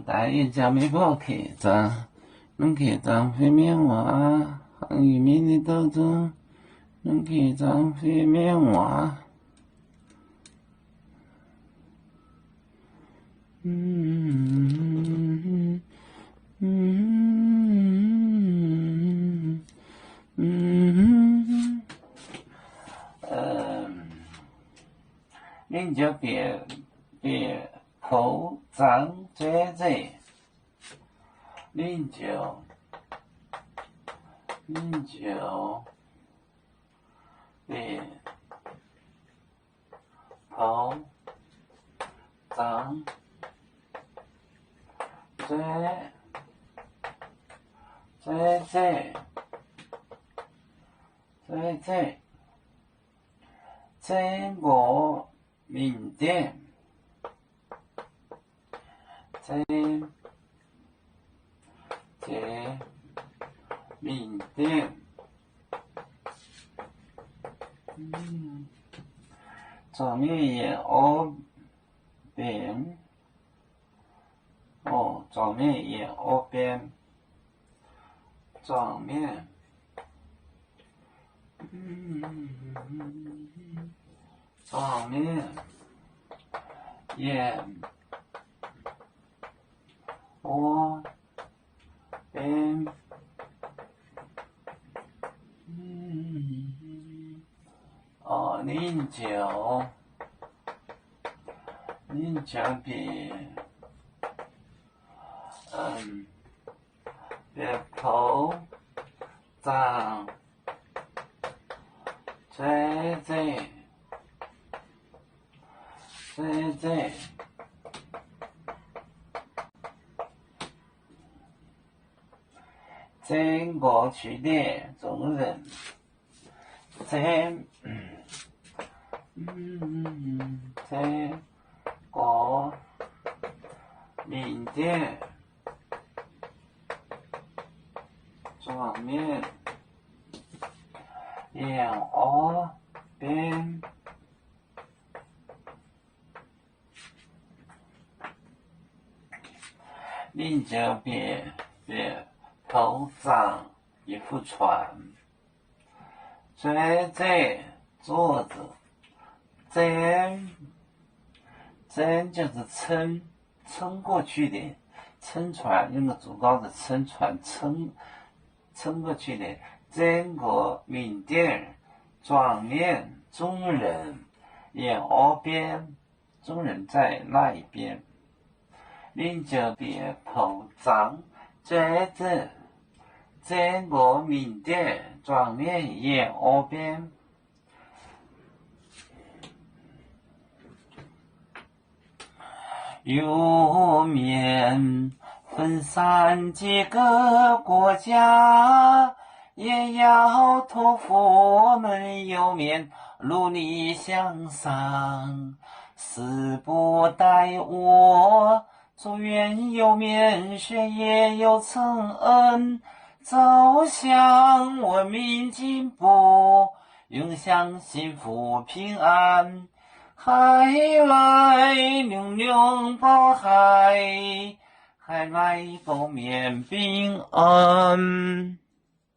大雁叫美宝客栈，能客栈费免话，行业面的斗争，能客栈费免话。您就别口脏嘴嘴，您就别口脏嘴嘴，中国缅甸，缅甸，桌面也二边，桌面也二边，桌面，桌面也二边，您就别口脏嘴嘴，中国区的众人，中国缅甸桌面也二边，您就别口脏一副船，嘴桌子，撑就是撑过去的，撑船用个竹篙子撑船撑过去的。中国缅甸庄面中人也二边，中人在那一边，您就别口脏嘴，中国缅甸庄面也二边。有面分散几个国家，也要托付我们有面努力向上，时不待我，祝愿有面学业有成恩，走向文明进步，永享幸福平安。海外永永保海，海外保面平安。